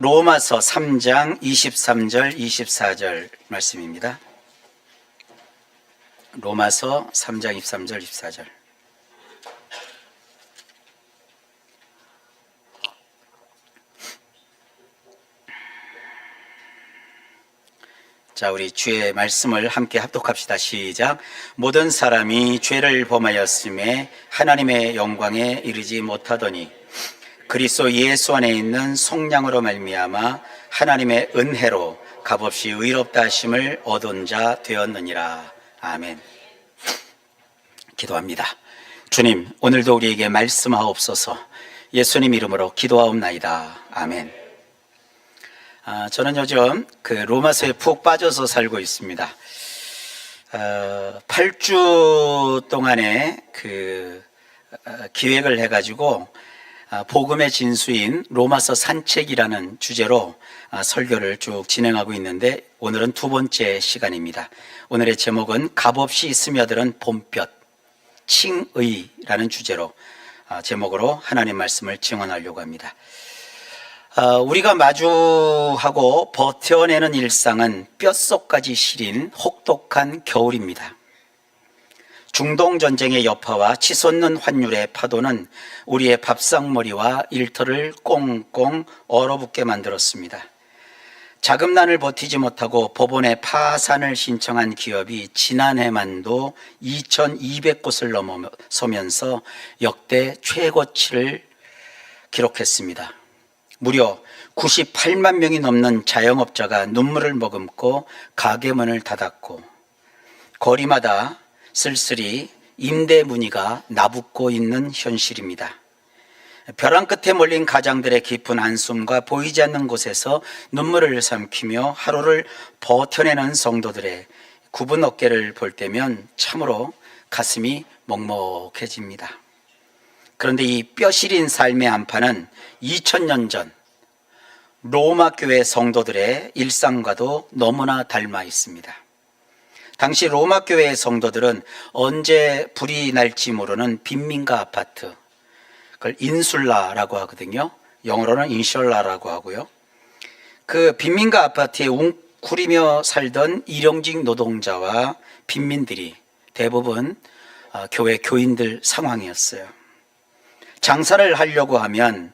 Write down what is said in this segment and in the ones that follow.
로마서 3장 23절 24절 말씀입니다. 로마서 3장 23절 24절. 자, 우리 주의 말씀을 함께 합독합시다. 시작. 모든 사람이 죄를 범하였음에 하나님의 영광에 이르지 못하더니 그리스도 예수 안에 있는 속량으로 말미암아 하나님의 은혜로 값없이 의롭다 하심을 얻은 자 되었느니라. 아멘. 기도합니다. 주님, 오늘도 우리에게 말씀하옵소서. 예수님 이름으로 기도하옵나이다. 아멘. 저는 요즘 로마서에 푹 빠져서 살고 있습니다. 8주 동안에 기획을 해가지고 복음의 진수인 로마서 산책이라는 주제로 설교를 쭉 진행하고 있는데 오늘은 두 번째 시간입니다. 오늘의 제목은 값없이 스며드는 봄볕, 칭의라는 주제로 제목으로 하나님 말씀을 증언하려고 합니다. 우리가 마주하고 버텨내는 일상은 뼛속까지 시린 혹독한 겨울입니다. 중동전쟁의 여파와 치솟는 환율의 파도는 우리의 밥상머리와 일터를 꽁꽁 얼어붙게 만들었습니다. 자금난을 버티지 못하고 법원에 파산을 신청한 기업이 지난해만도 2,200곳을 넘어서면서 역대 최고치를 기록했습니다. 무려 98만 명이 넘는 자영업자가 눈물을 머금고 가게 문을 닫았고 거리마다 쓸쓸히 임대 문의가 나붙고 있는 현실입니다. 벼랑 끝에 몰린 가장들의 깊은 한숨과 보이지 않는 곳에서 눈물을 삼키며 하루를 버텨내는 성도들의 굽은 어깨를 볼 때면 참으로 가슴이 먹먹해집니다. 그런데 이 뼈시린 삶의 한파는 2000년 전 로마 교회 성도들의 일상과도 너무나 닮아 있습니다. 당시 로마 교회의 성도들은 언제 불이 날지 모르는 빈민가 아파트, 그걸 인슐라라고 하거든요. 영어로는 인셜라라고 하고요. 그 빈민가 아파트에 웅크리며 살던 일용직 노동자와 빈민들이 대부분 교회 교인들 상황이었어요. 장사를 하려고 하면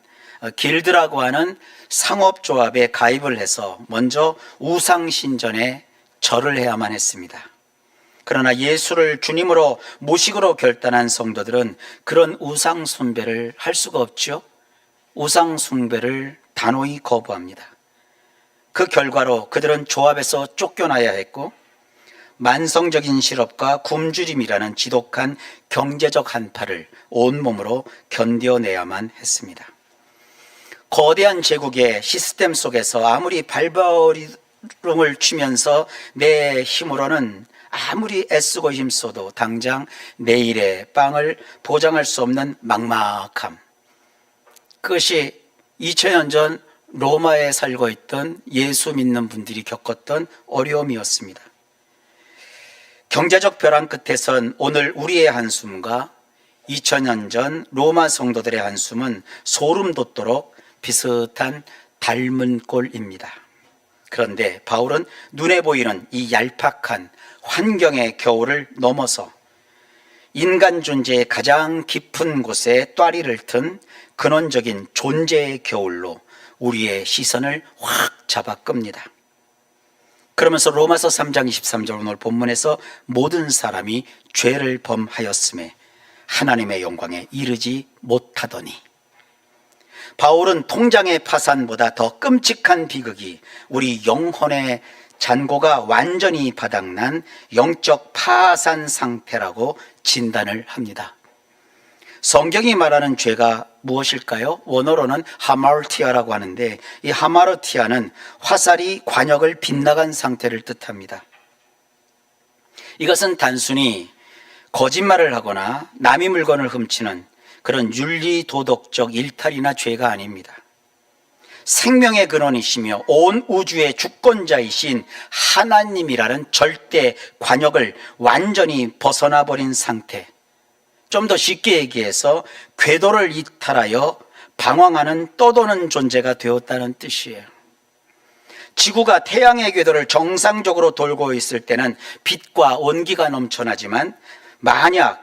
길드라고 하는 상업조합에 가입을 해서 먼저 우상신전에 절을 해야만 했습니다. 그러나 예수를 주님으로 모식으로 결단한 성도들은 그런 우상숭배를 할 수가 없죠. 우상숭배를 단호히 거부합니다. 그 결과로 그들은 조합에서 쫓겨나야 했고 만성적인 실업과 굶주림이라는 지독한 경제적 한파를 온몸으로 견뎌내야만 했습니다. 거대한 제국의 시스템 속에서 아무리 발버둥을 치면서 내 힘으로는 아무리 애쓰고 힘써도 당장 내일의 빵을 보장할 수 없는 막막함, 그것이 2000년 전 로마에 살고 있던 예수 믿는 분들이 겪었던 어려움이었습니다. 경제적 벼랑 끝에선 오늘 우리의 한숨과 2000년 전 로마 성도들의 한숨은 소름 돋도록 비슷한 닮은 꼴입니다. 그런데 바울은 눈에 보이는 이 얄팍한 환경의 겨울을 넘어서 인간 존재의 가장 깊은 곳에 또아리를 튼 근원적인 존재의 겨울로 우리의 시선을 확 잡아 끕니다. 그러면서 로마서 3장 23절 오늘 본문에서 모든 사람이 죄를 범하였음에 하나님의 영광에 이르지 못하더니, 바울은 통장의 파산보다 더 끔찍한 비극이 우리 영혼의 잔고가 완전히 바닥난 영적 파산 상태라고 진단을 합니다. 성경이 말하는 죄가 무엇일까요? 원어로는 하마르티아라고 하는데 이 하마르티아는 화살이 관역을 빗나간 상태를 뜻합니다. 이것은 단순히 거짓말을 하거나 남의 물건을 훔치는 그런 윤리도덕적 일탈이나 죄가 아닙니다. 생명의 근원이시며 온 우주의 주권자이신 하나님이라는 절대 관역을 완전히 벗어나 버린 상태, 좀 더 쉽게 얘기해서 궤도를 이탈하여 방황하는 떠도는 존재가 되었다는 뜻이에요. 지구가 태양의 궤도를 정상적으로 돌고 있을 때는 빛과 온기가 넘쳐나지만 만약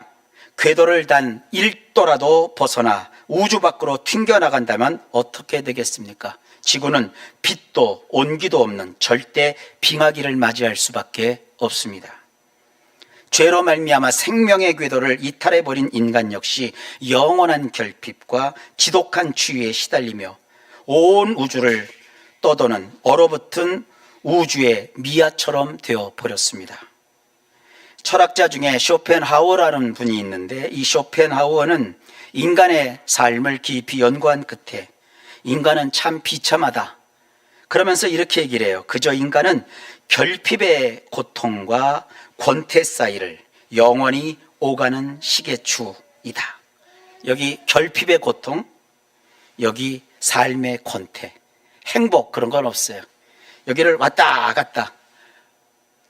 궤도를 단 1도라도 벗어나 우주 밖으로 튕겨나간다면 어떻게 되겠습니까? 지구는 빛도 온기도 없는 절대 빙하기를 맞이할 수밖에 없습니다. 죄로 말미암아 생명의 궤도를 이탈해버린 인간 역시 영원한 결핍과 지독한 추위에 시달리며 온 우주를 떠도는 얼어붙은 우주의 미아처럼 되어버렸습니다. 철학자 중에 쇼펜하우어라는 분이 있는데, 이 쇼펜하우어는 인간의 삶을 깊이 연구한 끝에 인간은 참 비참하다 그러면서 이렇게 얘기를 해요. 그저 인간은 결핍의 고통과 권태 사이를 영원히 오가는 시계추이다. 여기 결핍의 고통, 여기 삶의 권태, 행복 그런 건 없어요. 여기를 왔다 갔다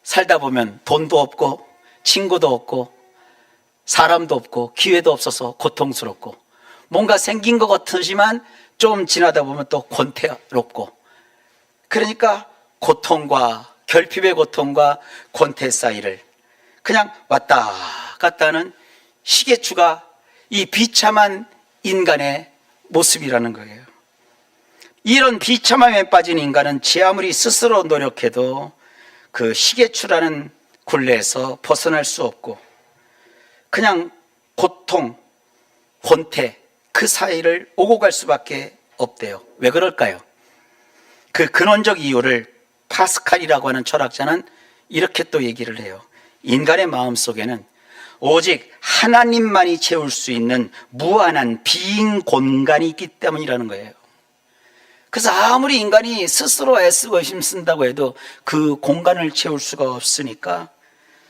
살다 보면 돈도 없고 친구도 없고 사람도 없고 기회도 없어서 고통스럽고, 뭔가 생긴 것 같으지만 좀 지나다 보면 또 권태롭고, 그러니까 고통과 결핍의 고통과 권태 사이를 그냥 왔다 갔다 하는 시계추가 이 비참한 인간의 모습이라는 거예요. 이런 비참함에 빠진 인간은 제 아무리 스스로 노력해도 그 시계추라는 굴레에서 벗어날 수 없고 그냥 고통, 권태 그 사이를 오고 갈 수밖에 없대요. 왜 그럴까요? 그 근원적 이유를 파스칼이라고 하는 철학자는 이렇게 또 얘기를 해요. 인간의 마음 속에는 오직 하나님만이 채울 수 있는 무한한 빈 공간이 있기 때문이라는 거예요. 그래서 아무리 인간이 스스로 애쓰고 힘쓴다고 해도 그 공간을 채울 수가 없으니까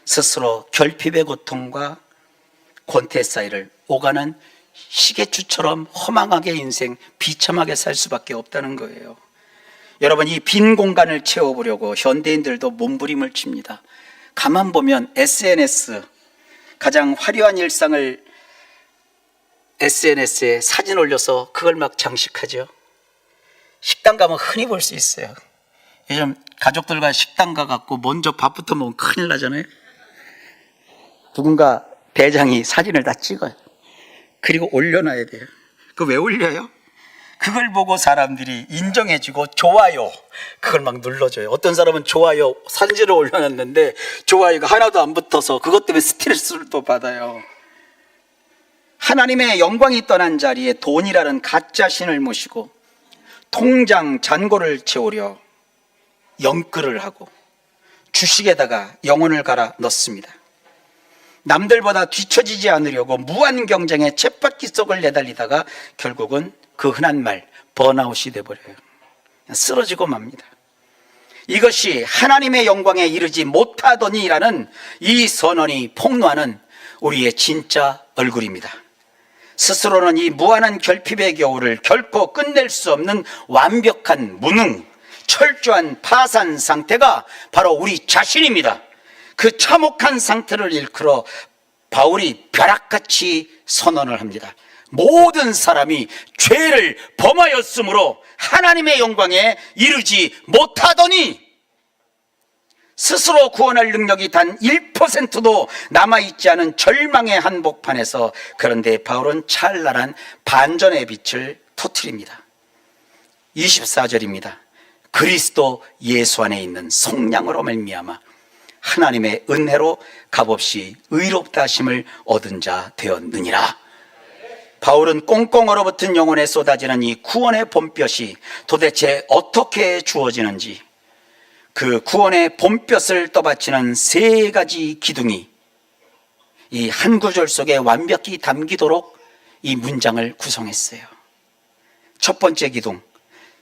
스스로 결핍의 고통과 권태 사이를 오가는 시계추처럼 허망하게 인생 비참하게 살 수밖에 없다는 거예요. 여러분, 이 빈 공간을 채워보려고 현대인들도 몸부림을 칩니다. 가만 보면 SNS, 가장 화려한 일상을 SNS에 사진 올려서 그걸 막 장식하죠. 식당 가면 흔히 볼 수 있어요. 요즘 가족들과 식당 가갖고 먼저 밥부터 먹으면 큰일 나잖아요. 누군가 대장이 사진을 다 찍어요. 그리고 올려놔야 돼요. 그거 왜 올려요? 그걸 보고 사람들이 인정해주고 좋아요 그걸 막 눌러줘요. 어떤 사람은 좋아요 사진을 올려놨는데 좋아요가 하나도 안 붙어서 그것 때문에 스트레스를 또 받아요. 하나님의 영광이 떠난 자리에 돈이라는 가짜 신을 모시고 통장 잔고를 채우려 영끌을 하고 주식에다가 영혼을 갈아 넣습니다. 남들보다 뒤처지지 않으려고 무한 경쟁의 쳇바퀴 속을 내달리다가 결국은 그 흔한 말 번아웃이 돼버려요. 쓰러지고 맙니다. 이것이 하나님의 영광에 이르지 못하더니라는 이 선언이 폭로하는 우리의 진짜 얼굴입니다. 스스로는 이 무한한 결핍의 겨울을 결코 끝낼 수 없는 완벽한 무능, 철저한 파산 상태가 바로 우리 자신입니다. 그 참혹한 상태를 일컬어 바울이 벼락같이 선언을 합니다. 모든 사람이 죄를 범하였으므로 하나님의 영광에 이르지 못하더니, 스스로 구원할 능력이 단 1%도 남아있지 않은 절망의 한복판에서, 그런데 바울은 찬란한 반전의 빛을 터뜨립니다. 24절입니다. 그리스도 예수 안에 있는 속량으로 말미암아 하나님의 은혜로 값없이 의롭다 하심을 얻은 자 되었느니라. 바울은 꽁꽁 얼어붙은 영혼에 쏟아지는 이 구원의 봄볕이 도대체 어떻게 주어지는지, 그 구원의 봄볕을 떠받치는 세 가지 기둥이 이 한 구절 속에 완벽히 담기도록 이 문장을 구성했어요. 첫 번째 기둥,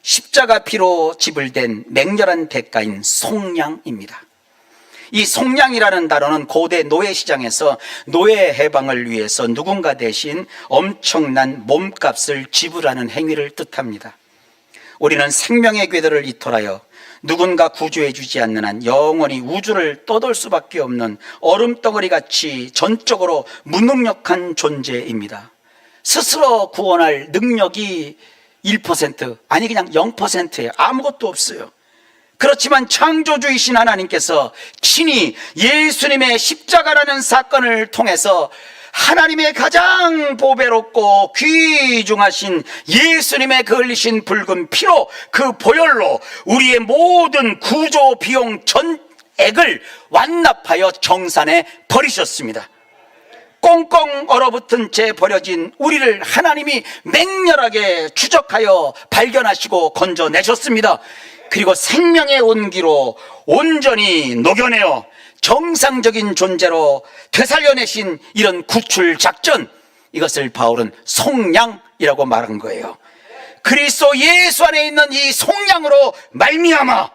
십자가 피로 지불된 맹렬한 대가인 속량입니다. 이 속량이라는 단어는 고대 노예시장에서 노예 해방을 위해서 누군가 대신 엄청난 몸값을 지불하는 행위를 뜻합니다. 우리는 생명의 궤도를 이탈하여 누군가 구조해 주지 않는 한 영원히 우주를 떠돌 수밖에 없는 얼음덩어리같이 전적으로 무능력한 존재입니다. 스스로 구원할 능력이 1%, 아니 그냥 0%예요. 아무것도 없어요. 그렇지만 창조주이신 하나님께서 친히 예수님의 십자가라는 사건을 통해서 하나님의 가장 보배롭고 귀중하신 예수님의 그 흘리신 붉은 피로, 그 보혈로 우리의 모든 구조 비용 전액을 완납하여 정산해 버리셨습니다. 꽁꽁 얼어붙은 채 버려진 우리를 하나님이 맹렬하게 추적하여 발견하시고 건져내셨습니다. 그리고 생명의 온기로 온전히 녹여내어 정상적인 존재로 되살려내신 이런 구출 작전, 이것을 바울은 속량이라고 말한 거예요. 그리스도 예수 안에 있는 이 속량으로 말미암아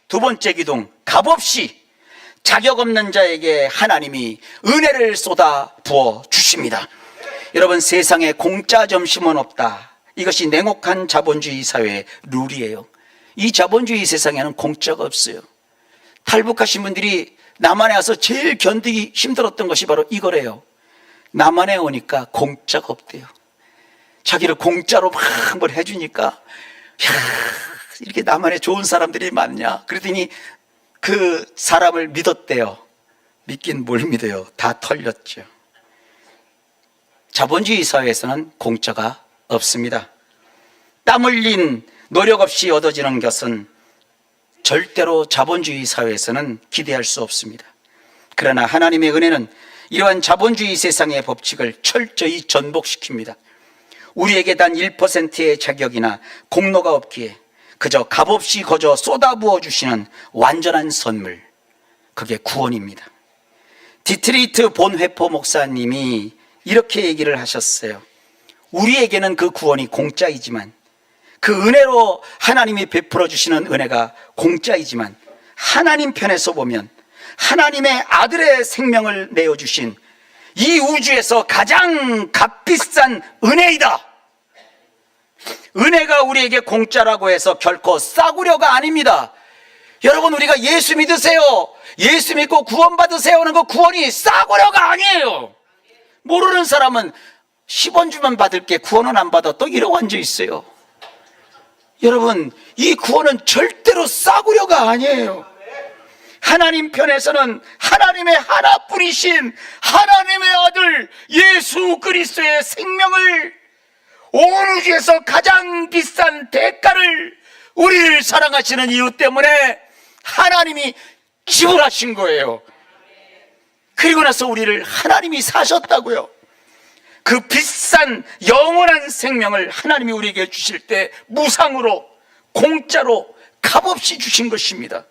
두 번째 기둥, 값없이 자격 없는 자에게 하나님이 은혜를 쏟아 부어 주십니다. 여러분, 세상에 공짜 점심은 없다. 이것이 냉혹한 자본주의 사회의 룰이에요. 이 자본주의 세상에는 공짜가 없어요. 탈북하신 분들이 남한에 와서 제일 견디기 힘들었던 것이 바로 이거래요. 남한에 오니까 공짜가 없대요. 자기를 공짜로 막 뭘 해주니까, 이렇게 남한에 좋은 사람들이 많냐? 그랬더니 그 사람을 믿었대요. 믿긴 뭘 믿어요? 다 털렸죠. 자본주의 사회에서는 공짜가 없습니다. 땀 흘린 노력 없이 얻어지는 것은 절대로 자본주의 사회에서는 기대할 수 없습니다. 그러나 하나님의 은혜는 이러한 자본주의 세상의 법칙을 철저히 전복시킵니다. 우리에게 단 1%의 자격이나 공로가 없기에 그저 값없이 거저 쏟아부어 주시는 완전한 선물, 그게 구원입니다. 디트리트 본회포 목사님이 이렇게 얘기를 하셨어요. 우리에게는 그 구원이 공짜이지만, 그 은혜로 하나님이 베풀어 주시는 은혜가 공짜이지만, 하나님 편에서 보면 하나님의 아들의 생명을 내어주신 이 우주에서 가장 값비싼 은혜이다. 은혜가 우리에게 공짜라고 해서 결코 싸구려가 아닙니다. 여러분, 우리가 예수 믿으세요, 예수 믿고 구원 받으세요 하는 그 구원이 싸구려가 아니에요. 모르는 사람은 10원 주면 받을게, 구원은 안 받아, 또 이러고 앉아 있어요. 여러분, 이 구원은 절대로 싸구려가 아니에요. 하나님 편에서는 하나님의 하나뿐이신 하나님의 아들 예수 그리스도의 생명을, 온 우주에서 가장 비싼 대가를 우리를 사랑하시는 이유 때문에 하나님이 지불하신 거예요. 그리고 나서 우리를 하나님이 사셨다고요. 그 비싼 영원한 생명을 하나님이 우리에게 주실 때 무상으로, 공짜로, 값없이 주신 것입니다.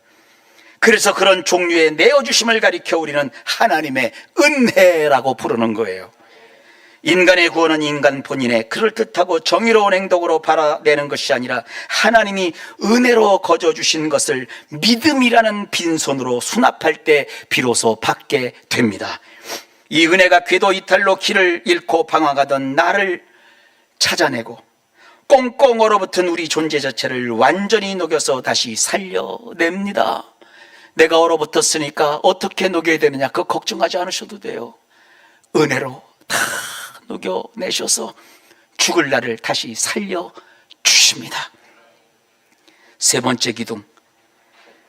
그래서 그런 종류의 내어주심을 가리켜 우리는 하나님의 은혜라고 부르는 거예요. 인간의 구원은 인간 본인의 그럴듯하고 정의로운 행동으로 바라내는 것이 아니라 하나님이 은혜로 거저 주신 것을 믿음이라는 빈손으로 수납할 때 비로소 받게 됩니다. 이 은혜가 궤도 이탈로 길을 잃고 방황하던 나를 찾아내고 꽁꽁 얼어붙은 우리 존재 자체를 완전히 녹여서 다시 살려냅니다. 내가 얼어붙었으니까 어떻게 녹여야 되느냐, 그거 걱정하지 않으셔도 돼요. 은혜로 다 녹여내셔서 죽을 날을 다시 살려주십니다. 세 번째 기둥,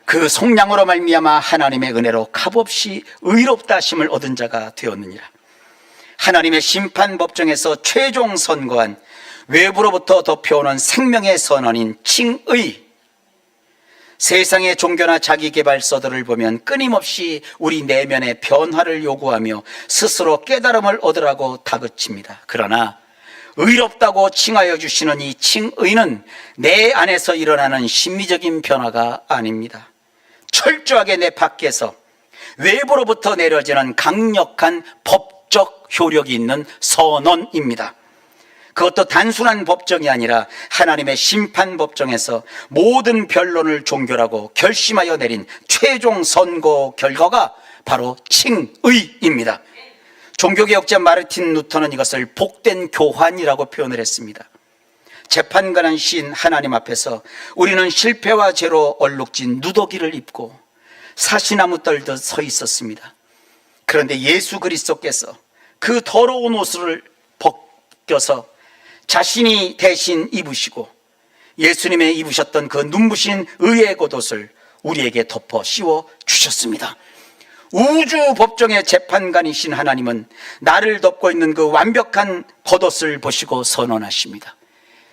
그 속량으로 말미암아 하나님의 은혜로 값없이 의롭다 하심을 얻은 자가 되었느니라. 하나님의 심판 법정에서 최종 선고한 외부로부터 덮여오는 생명의 선언인 칭의, 세상의 종교나 자기개발서들을 보면 끊임없이 우리 내면의 변화를 요구하며 스스로 깨달음을 얻으라고 다그칩니다. 그러나 의롭다고 칭하여 주시는 이 칭의는 내 안에서 일어나는 심리적인 변화가 아닙니다. 철저하게 내 밖에서 외부로부터 내려지는 강력한 법적 효력이 있는 선언입니다. 그것도 단순한 법정이 아니라 하나님의 심판 법정에서 모든 변론을 종결하고 결심하여 내린 최종 선고 결과가 바로 칭의입니다. 종교개혁자 마르틴 루터는 이것을 복된 교환이라고 표현을 했습니다. 재판관한 시인 하나님 앞에서 우리는 실패와 죄로 얼룩진 누더기를 입고 사시나무 떨듯 서 있었습니다. 그런데 예수 그리스도께서 그 더러운 옷을 벗겨서 자신이 대신 입으시고 예수님의 입으셨던 그 눈부신 의의 겉옷을 우리에게 덮어 씌워 주셨습니다. 우주 법정의 재판관이신 하나님은 나를 덮고 있는 그 완벽한 겉옷을 보시고 선언하십니다.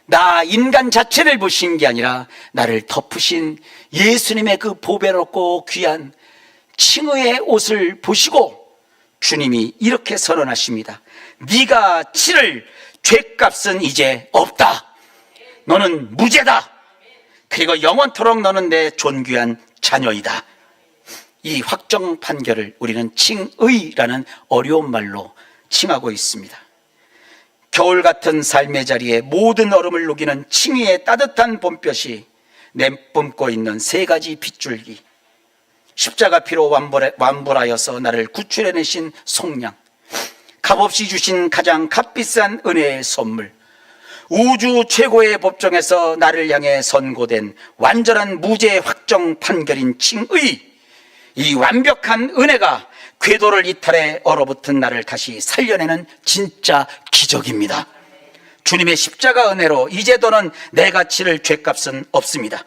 나 인간 자체를 보신 게 아니라 나를 덮으신 예수님의 그 보배롭고 귀한 칭의의 옷을 보시고 주님이 이렇게 선언하십니다. 네가 치를 죄값은 이제 없다. 너는 무죄다. 그리고 영원토록 너는 내 존귀한 자녀이다. 이 확정 판결을 우리는 칭의라는 어려운 말로 칭하고 있습니다. 겨울 같은 삶의 자리에 모든 얼음을 녹이는 칭의의 따뜻한 봄볕이 내뿜고 있는 세 가지 빗줄기, 십자가 피로 완불하여서 나를 구출해내신 속량, 값없이 주신 가장 값비싼 은혜의 선물, 우주 최고의 법정에서 나를 향해 선고된 완전한 무죄 확정 판결인 칭의, 이 완벽한 은혜가 궤도를 이탈해 얼어붙은 나를 다시 살려내는 진짜 기적입니다. 주님의 십자가 은혜로 이제 더는 내가 치를 죄값은 없습니다.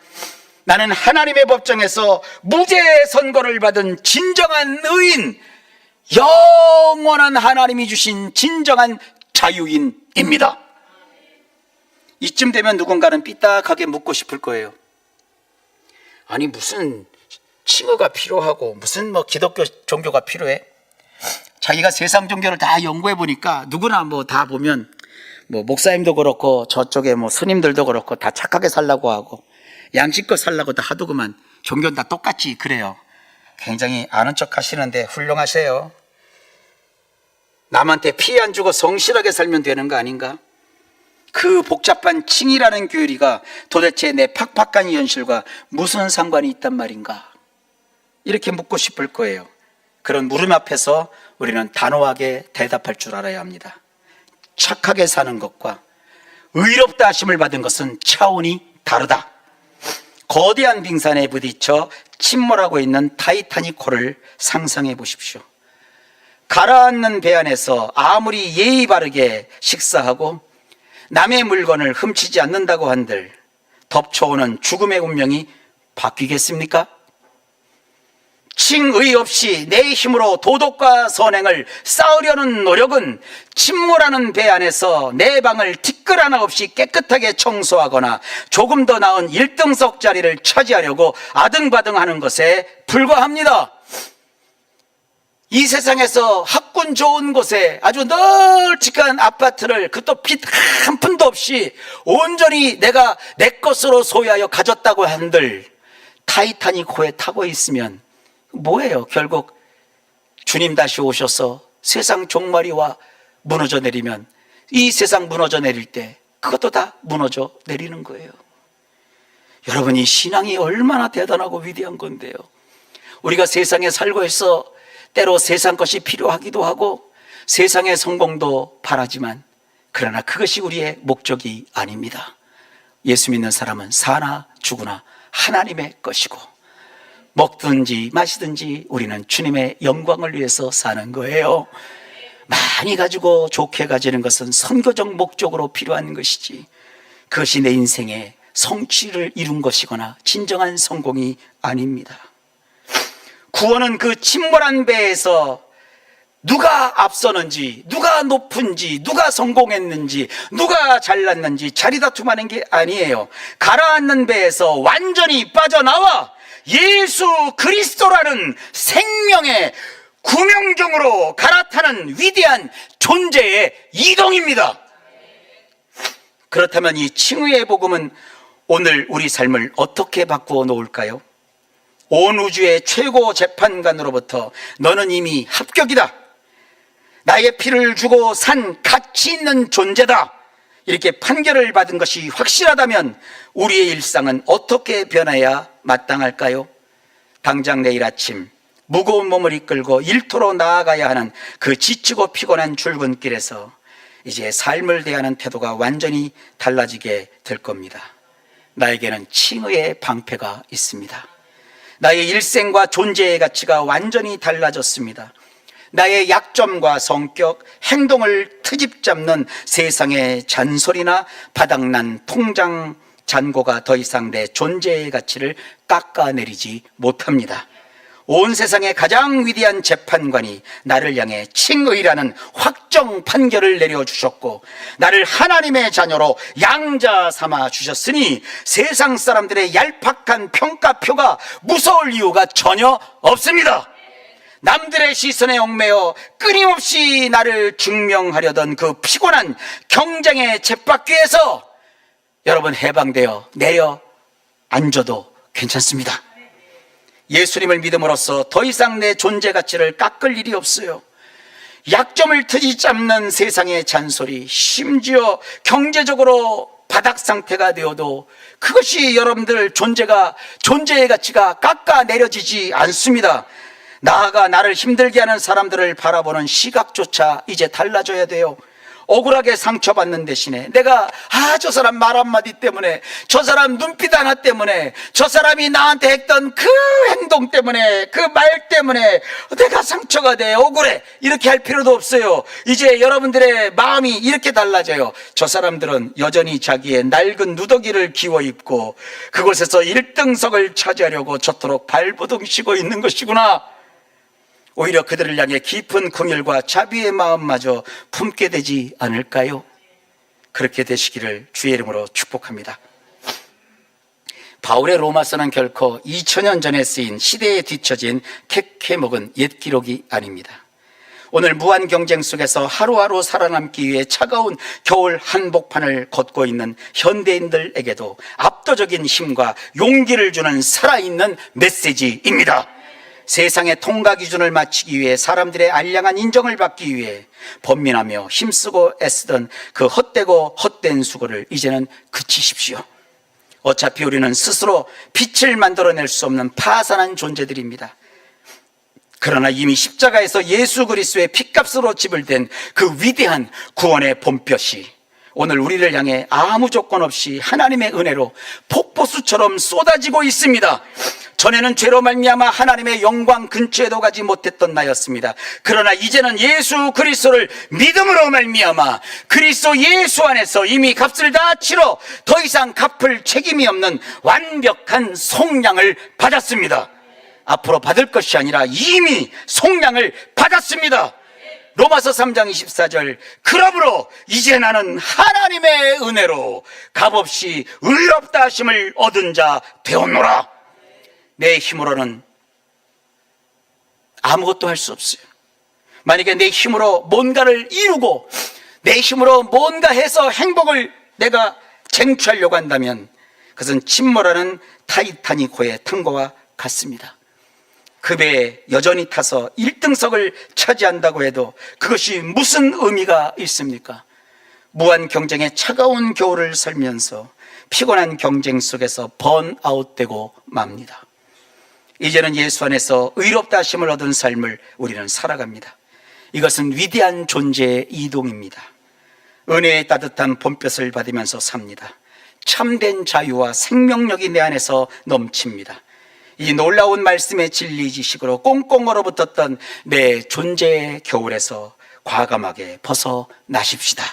나는 하나님의 법정에서 무죄 선고를 받은 진정한 의인, 영원한 하나님이 주신 진정한 자유인입니다. 이쯤 되면 누군가는 삐딱하게 묻고 싶을 거예요. 아니 무슨 칭의가 필요하고 무슨 기독교 종교가 필요해? 자기가 세상 종교를 다 연구해 보니까 누구나 다 보면 목사님도 그렇고 저쪽에 스님들도 그렇고 다 착하게 살라고 하고 양심껏 살라고 다 하더구만. 종교는 다 똑같이 그래요. 굉장히 아는 척 하시는데 훌륭하세요. 남한테 피해 안 주고 성실하게 살면 되는 거 아닌가? 그 복잡한 칭의라는 교리가 도대체 내 팍팍한 현실과 무슨 상관이 있단 말인가? 이렇게 묻고 싶을 거예요. 그런 물음 앞에서 우리는 단호하게 대답할 줄 알아야 합니다. 착하게 사는 것과 의롭다 하심을 받은 것은 차원이 다르다. 거대한 빙산에 부딪혀 침몰하고 있는 타이타닉호를 상상해 보십시오. 가라앉는 배 안에서 아무리 예의 바르게 식사하고 남의 물건을 훔치지 않는다고 한들 덮쳐오는 죽음의 운명이 바뀌겠습니까? 칭의 없이 내 힘으로 도덕과 선행을 쌓으려는 노력은 침몰하는 배 안에서 내 방을 티끌 하나 없이 깨끗하게 청소하거나 조금 더 나은 1등석 자리를 차지하려고 아등바등하는 것에 불과합니다. 이 세상에서 학군 좋은 곳에 아주 널찍한 아파트를 그것도 빚 한 푼도 없이 온전히 내가 내 것으로 소유하여 가졌다고 한들 타이타닉호에 타고 있으면 뭐예요? 결국 주님 다시 오셔서 세상 종말이와 무너져 내리면 이 세상 무너져 내릴 때 그것도 다 무너져 내리는 거예요. 여러분, 이 신앙이 얼마나 대단하고 위대한 건데요. 우리가 세상에 살고 있어 때로 세상 것이 필요하기도 하고 세상의 성공도 바라지만 그러나 그것이 우리의 목적이 아닙니다. 예수 믿는 사람은 사나 죽으나 하나님의 것이고 먹든지 마시든지 우리는 주님의 영광을 위해서 사는 거예요. 많이 가지고 좋게 가지는 것은 선교적 목적으로 필요한 것이지 그것이 내 인생의 성취를 이룬 것이거나 진정한 성공이 아닙니다. 구원은 그 침몰한 배에서 누가 앞서는지, 누가 높은지, 누가 성공했는지, 누가 잘났는지 자리다툼하는 게 아니에요. 가라앉는 배에서 완전히 빠져나와 예수 그리스도라는 생명의 구명종으로 갈아타는 위대한 존재의 이동입니다. 그렇다면 이 칭의의 복음은 오늘 우리 삶을 어떻게 바꾸어 놓을까요? 온 우주의 최고 재판관으로부터 너는 이미 합격이다. 나의 피를 주고 산 가치 있는 존재다. 이렇게 판결을 받은 것이 확실하다면 우리의 일상은 어떻게 변해야 마땅할까요? 당장 내일 아침 무거운 몸을 이끌고 일터로 나아가야 하는 그 지치고 피곤한 출근길에서 이제 삶을 대하는 태도가 완전히 달라지게 될 겁니다. 나에게는 칭의의 방패가 있습니다. 나의 일생과 존재의 가치가 완전히 달라졌습니다. 나의 약점과 성격, 행동을 트집 잡는 세상의 잔소리나 바닥난 통장 잔고가 더 이상 내 존재의 가치를 깎아내리지 못합니다. 온 세상의 가장 위대한 재판관이 나를 향해 칭의라는 확정 판결을 내려주셨고 나를 하나님의 자녀로 양자 삼아 주셨으니 세상 사람들의 얄팍한 평가표가 무서울 이유가 전혀 없습니다. 남들의 시선에 얽매여 끊임없이 나를 증명하려던 그 피곤한 경쟁의 쳇바퀴에서 여러분 해방되어 내려 앉아도 괜찮습니다. 예수님을 믿음으로써 더 이상 내 존재 가치를 깎을 일이 없어요. 약점을 트지 않는 세상의 잔소리, 심지어 경제적으로 바닥 상태가 되어도 그것이 여러분들 존재의 가치가 깎아내려지지 않습니다. 나아가 나를 힘들게 하는 사람들을 바라보는 시각조차 이제 달라져야 돼요. 억울하게 상처받는 대신에 내가 저 사람 말 한마디 때문에, 저 사람 눈빛 하나 때문에, 저 사람이 나한테 했던 그 행동 때문에, 그 말 때문에 내가 상처가 돼, 억울해, 이렇게 할 필요도 없어요. 이제 여러분들의 마음이 이렇게 달라져요. 저 사람들은 여전히 자기의 낡은 누더기를 기워 입고 그곳에서 1등석을 차지하려고 저토록 발버둥 치고 있는 것이구나. 오히려 그들을 향해 깊은 긍휼과 자비의 마음마저 품게 되지 않을까요? 그렇게 되시기를 주의 이름으로 축복합니다. 바울의 로마서는 결코 2000년 전에 쓰인 시대에 뒤처진 캐캐먹은 옛 기록이 아닙니다. 오늘 무한 경쟁 속에서 하루하루 살아남기 위해 차가운 겨울 한복판을 걷고 있는 현대인들에게도 압도적인 힘과 용기를 주는 살아있는 메시지입니다. 세상의 통과 기준을 맞추기 위해, 사람들의 알량한 인정을 받기 위해 번민하며 힘쓰고 애쓰던 그 헛되고 헛된 수고를 이제는 그치십시오. 어차피 우리는 스스로 빛을 만들어낼 수 없는 파산한 존재들입니다. 그러나 이미 십자가에서 예수 그리스도의 핏값으로 지불된 그 위대한 구원의 본볕이 오늘 우리를 향해 아무 조건 없이 하나님의 은혜로 폭포수처럼 쏟아지고 있습니다. 전에는 죄로 말미암아 하나님의 영광 근처에도 가지 못했던 나였습니다. 그러나 이제는 예수 그리스도를 믿음으로 말미암아 그리스도 예수 안에서 이미 값을 다 치러 더 이상 갚을 책임이 없는 완벽한 속량을 받았습니다. 앞으로 받을 것이 아니라 이미 속량을 받았습니다. 로마서 3장 24절, 그러므로 이제 나는 하나님의 은혜로 값없이 의롭다 하심을 얻은 자 되었노라. 내 힘으로는 아무것도 할 수 없어요. 만약에 내 힘으로 뭔가를 이루고 내 힘으로 뭔가 해서 행복을 내가 쟁취하려고 한다면 그것은 침몰하는 타이타닉호의 탕과와 같습니다. 그 배에 여전히 타서 1등석을 차지한다고 해도 그것이 무슨 의미가 있습니까? 무한 경쟁의 차가운 겨울을 살면서 피곤한 경쟁 속에서 번아웃되고 맙니다. 이제는 예수 안에서 의롭다 하심을 얻은 삶을 우리는 살아갑니다. 이것은 위대한 존재의 이동입니다. 은혜의 따뜻한 봄볕을 받으면서 삽니다. 참된 자유와 생명력이 내 안에서 넘칩니다. 이 놀라운 말씀의 진리 지식으로 꽁꽁 얼어붙었던 내 존재의 겨울에서 과감하게 벗어나십시다.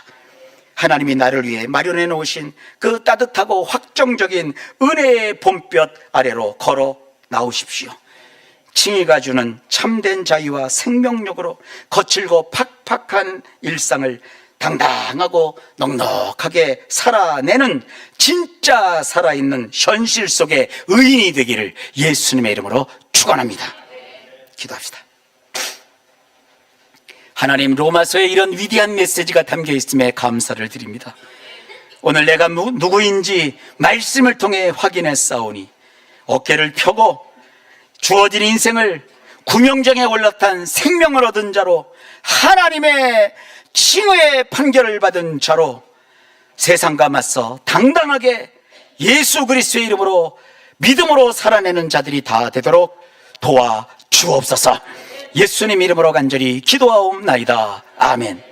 하나님이 나를 위해 마련해 놓으신 그 따뜻하고 확정적인 은혜의 봄볕 아래로 걸어 나오십시오. 칭의가 주는 참된 자유와 생명력으로 거칠고 팍팍한 일상을 당당하고 넉넉하게 살아내는 진짜 살아있는 현실 속의 의인이 되기를 예수님의 이름으로 축원합니다. 기도합시다. 하나님, 로마서에 이런 위대한 메시지가 담겨 있음에 감사를 드립니다. 오늘 내가 누구인지 말씀을 통해 확인해 싸우니 어깨를 펴고 주어진 인생을 구명정에 올라탄 생명을 얻은 자로, 하나님의 칭의의 판결을 받은 자로 세상과 맞서 당당하게 예수 그리스도의 이름으로 믿음으로 살아내는 자들이 다 되도록 도와주옵소서. 예수님 이름으로 간절히 기도하옵나이다. 아멘.